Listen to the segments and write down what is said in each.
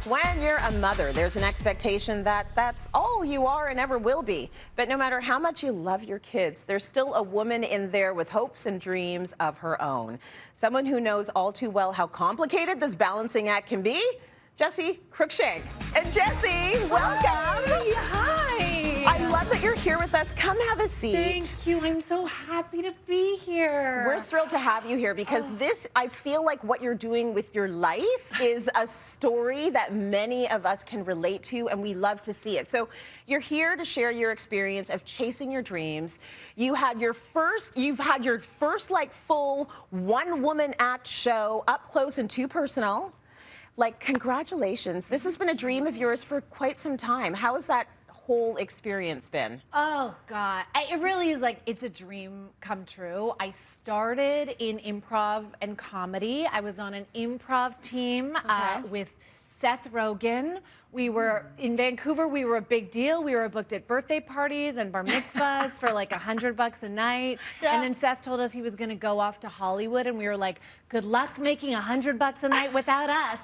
When you're a mother, there's an expectation that that's all you are and ever will be. But no matter how much you love your kids, there's still a woman in there with hopes and dreams of her own. Someone who knows all too well how complicated this balancing act can be, Jessi Cruickshank. And Jessi, welcome. Hi. I love that you're here with us. Come have a seat. Thank you. I'm so happy to be here. We're thrilled to have you here because this, I feel like what you're doing with your life is a story that many of us can relate to, and we love to see it. So you're here to share your experience of chasing your dreams. You've had your first like full one-woman act show, up close and too personal. Like, congratulations. This has been a dream of yours for quite some time. How has that whole experience been? Oh, God. It really is like, it's a dream come true. I started in improv and comedy. I was on an improv team with Seth Rogen. We were in Vancouver. We were a big deal. We were booked at birthday parties and bar mitzvahs for like $100 a night. Yeah. And then Seth told us he was going to go off to Hollywood, and we were like, "Good luck making $100 a night without us."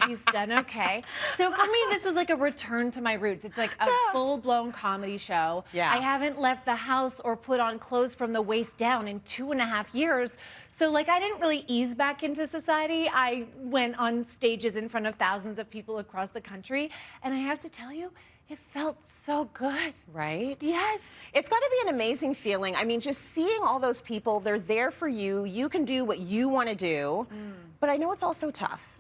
He's done okay. So for me, this was like a return to my roots. It's like a full-blown comedy show. Yeah. I haven't left the house or put on clothes from the waist down in 2.5 years. So like, I didn't really ease back into society. I went on stages in front of thousands of people across the country, and I have to tell you, it felt so good. Right? Yes. It's got to be an amazing feeling. I mean, just seeing all those people, they're there for you. You can do what you want to do. But I know it's also tough.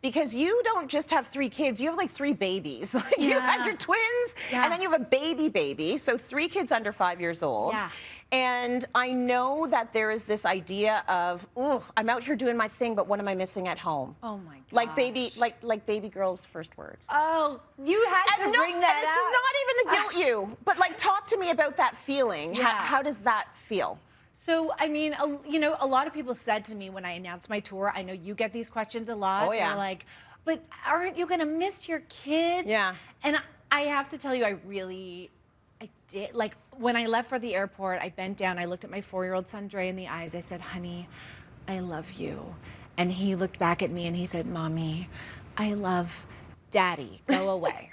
Because you don't just have 3 kids, you have like 3 babies. Like you had your twins, and then you have a baby. So 3 kids under 5 years old. Yeah. And I know that there is this idea of, ooh, I'm out here doing my thing, but what am I missing at home? Oh my gosh. Like baby girl's first words. Oh, you had to bring that up. It's not even to guilt you, but like talk to me about that feeling. Yeah. How does that feel? So, I mean, you know, a lot of people said to me when I announced my tour, I know you get these questions a lot. Oh, yeah. They're like, but aren't you going to miss your kids? Yeah. And I have to tell you, I did. Like, when I left for the airport, I bent down, I looked at my 4-year-old son, Dre, in the eyes. I said, "Honey, I love you." And he looked back at me and he said, "Mommy, I love Daddy. Go away."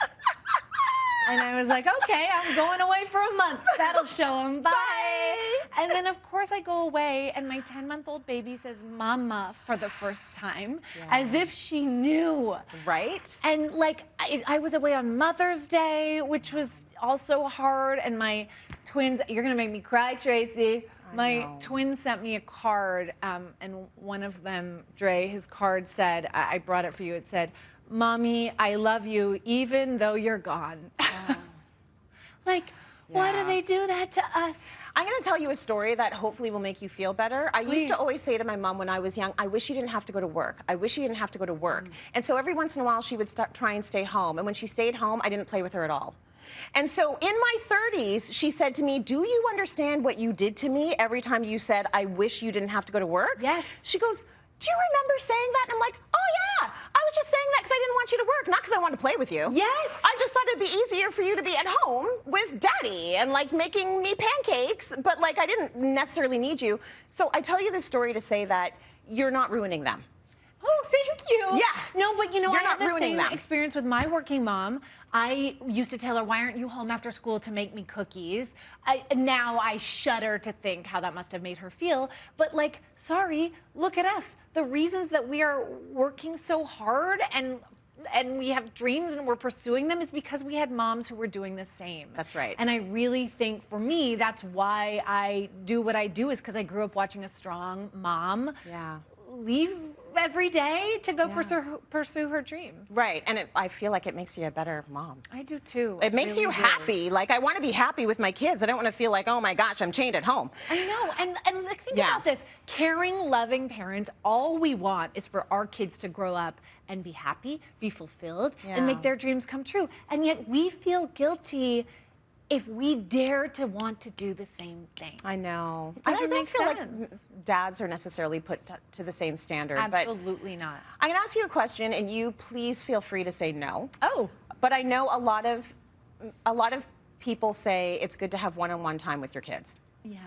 And I was like, okay, I'm going away for a month. That'll show him. Bye. And then, of course, I go away, and my 10-month-old baby says "Mama" for the first time, as if she knew. Right. And, like, I was away on Mother's Day, which was also hard, and my twins, you're going to make me cry, Tracy. My twins sent me a card, and one of them, Dre, his card said, I brought it for you, it said, "Mommy, I love you, even though you're gone." Like, why do they do that to us? I'm going to tell you a story that hopefully will make you feel better. I used to always say to my mom when I was young, "I wish you didn't have to go to work. I wish you didn't have to go to work." And so every once in a while, she would try and stay home. And when she stayed home, I didn't play with her at all. And so in my 30s, she said to me, "Do you understand what you did to me every time you said, 'I wish you didn't have to go to work'?" Yes. She goes, "Do you remember saying that?" And I'm like, "Oh, yeah. I was just saying that because I didn't want you to work, not because I wanted to play with you." Yes. I just thought it'd be easier for you to be at home with Daddy and, like, making me pancakes, but, like, I didn't necessarily need you. So I tell you this story to say that you're not ruining them. Oh, thank you. Yeah. No, but you know, You're I had not the ruining same them. experience with my working mom. I used to tell her, "Why aren't you home after school to make me cookies?" Now I shudder to think how that must have made her feel. But, like, sorry, look at us. The reasons that we are working so hard and we have dreams and we're pursuing them is because we had moms who were doing the same. That's right. And I really think, for me, that's why I do what I do, is because I grew up watching a strong mom leave every day to go pursue her dreams. Right, and I feel like it makes you a better mom. I do too. It makes you happy. Like, I want to be happy with my kids. I don't want to feel like, oh my gosh, I'm chained at home. I know, and like, think about this. Caring, loving parents, all we want is for our kids to grow up and be happy, be fulfilled, and make their dreams come true. And yet we feel guilty if we dare to want to do the same thing. I know. I don't feel like dads are necessarily put to the same standard. Absolutely not. I'm gonna ask you a question, and you please feel free to say no. Oh. But I know a lot of people say it's good to have one-on-one time with your kids. Yeah.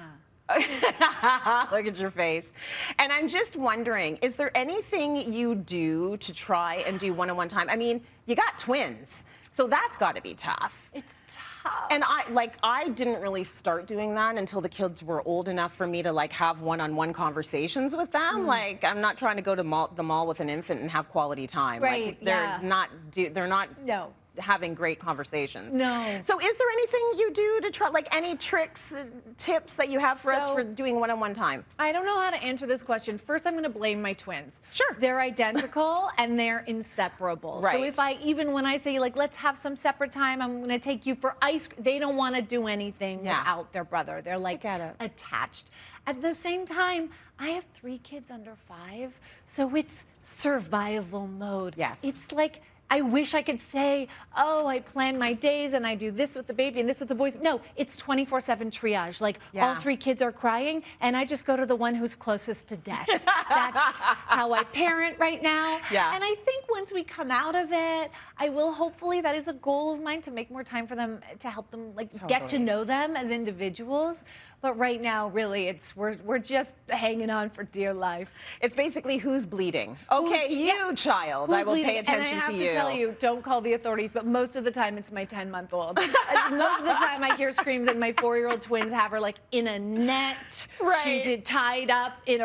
Look at your face. And I'm just wondering, is there anything you do to try and do one-on-one time? I mean, you got twins, so that's got to be tough. It's tough. And I didn't really start doing that until the kids were old enough for me to like have one-on-one conversations with them. Like, I'm not trying to go to the mall with an infant and have quality time. Right, Like, they're not No. having great conversations. No. So is there anything you do to try, like any tricks, tips that you have for us So- for doing one-on-one time? I don't know how to answer this question. First, I'm going to blame my twins. Sure. They're identical and they're inseparable. Right. So even when I say, like, let's have some separate time, I'm going to take you for ice cream, they don't want to do anything Yeah. without their brother. They're like get it. attached. At the same time, I have 3 kids under 5, so it's survival mode. Yes. It's like, I wish I could say, oh, I plan my days and I do this with the baby and this with the boys. No, it's 24/7 triage. Like, all 3 kids are crying and I just go to the one who's closest to death. That's how I parent right now. Yeah. And I think once we come out of it, I will hopefully, that is a goal of mine, to make more time for them, to help them like get to know them as individuals. But right now, really, we're just hanging on for dear life. It's basically who's bleeding. Okay, you child, I will pay attention and I have to you. to tell you, don't call the authorities, but most of the time it's my 10-month-old. Most of the time I hear screams and my 4-year-old twins have her like in a net. Right. She's tied up in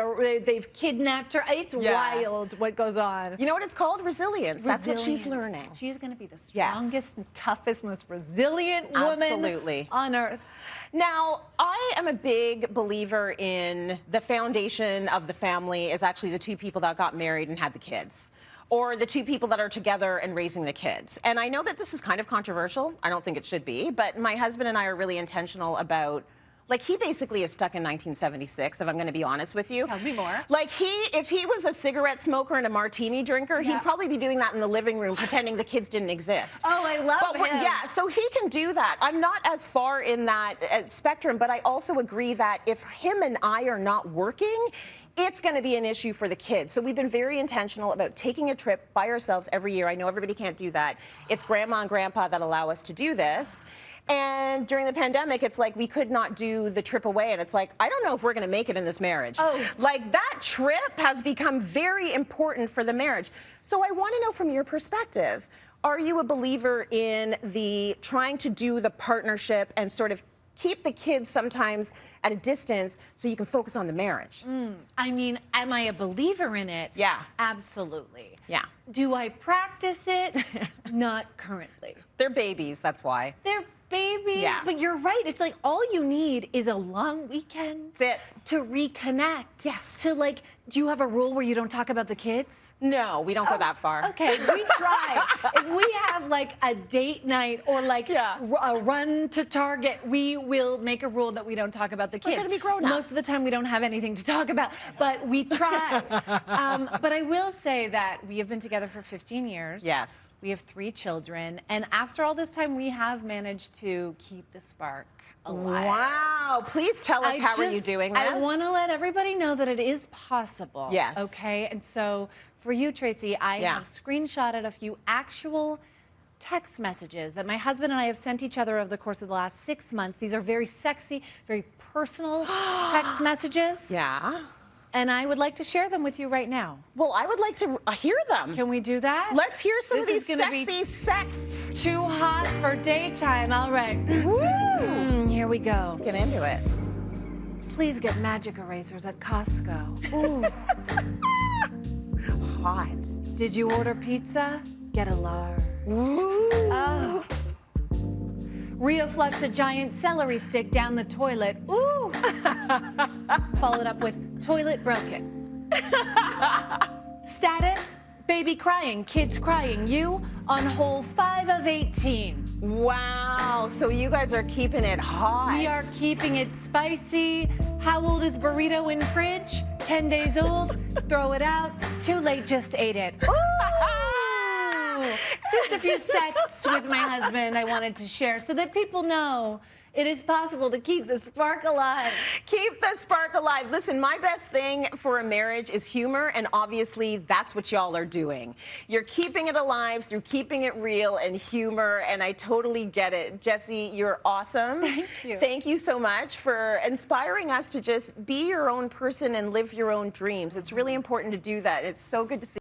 they've kidnapped her. It's wild what goes on. You know what it's called? Resilience. That's what she's learning. She's going to be the Yes. strongest, toughest, most resilient woman Absolutely. on earth. Now, I am a big believer in the foundation of the family is actually the 2 people that got married and had the kids, or the 2 people that are together and raising the kids. And I know that this is kind of controversial. I don't think it should be, but my husband and I are really intentional about, like, he basically is stuck in 1976, if I'm going to be honest with you. Tell me more. Like, if he was a cigarette smoker and a martini drinker, he'd probably be doing that in the living room, pretending the kids didn't exist. Oh, I love him. Yeah, so he can do that. I'm not as far in that spectrum, but I also agree that if him and I are not working, it's going to be an issue for the kids. So we've been very intentional about taking a trip by ourselves every year. I know everybody can't do that. It's grandma and grandpa that allow us to do this. And during the pandemic, it's like we could not do the trip away. And it's like, I don't know if we're going to make it in this marriage. Oh. Like, that trip has become very important for the marriage. So I want to know from your perspective, are you a believer in the trying to do the partnership and sort of keep the kids sometimes at a distance so you can focus on the marriage? I mean, am I a believer in it? Yeah. Absolutely. Yeah. Do I practice it? Not currently. They're babies, that's why. They're babies. Yeah. But you're right. It's like all you need is a long weekend That's it. to reconnect. Yes. To, like, do you have a rule where you don't talk about the kids? No, we don't go that far. Okay, we try. If we have like a date night or like a run to Target, we will make a rule that we don't talk about the kids. We're gonna be grown-ups. Most of the time we don't have anything to talk about, but we try. But I will say that we have been together for 15 years. Yes. We have 3 children, and after all this time, we have managed to keep the spark alive. Wow. Please tell us, how are you doing this? I want to let everybody know that it is possible. Yes. Okay. And so for you, Tracy, I have screenshotted a few actual text messages that my husband and I have sent each other over the course of the last 6 months. These are very sexy, very personal text messages. Yeah. And I would like to share them with you right now. Well, I would like to hear them. Can we do that? Let's hear some This of is these gonna sexy sexts. Too hot for daytime. All right. Woo! Here we go. Get into it. Please get magic erasers at Costco. Ooh. Hot. Did you order pizza? Get a large. Ooh. Oh. Rhea flushed a giant celery stick down the toilet. Ooh. Followed up with toilet broken. Status, baby crying, kids crying. You on hole 5 of 18. Wow. So you guys are keeping it hot. We are keeping it spicy. How old is burrito in fridge? 10 days old. Throw it out. Too late, just ate it. Ooh. Just a few sets with my husband I wanted to share so that people know It is possible to keep the spark alive. Keep the spark alive. Listen, my best thing for a marriage is humor, and obviously that's what y'all are doing. You're keeping it alive through keeping it real and humor, and I totally get it. Jessi, you're awesome. Thank you. Thank you so much for inspiring us to just be your own person and live your own dreams. It's really important to do that. It's so good to see.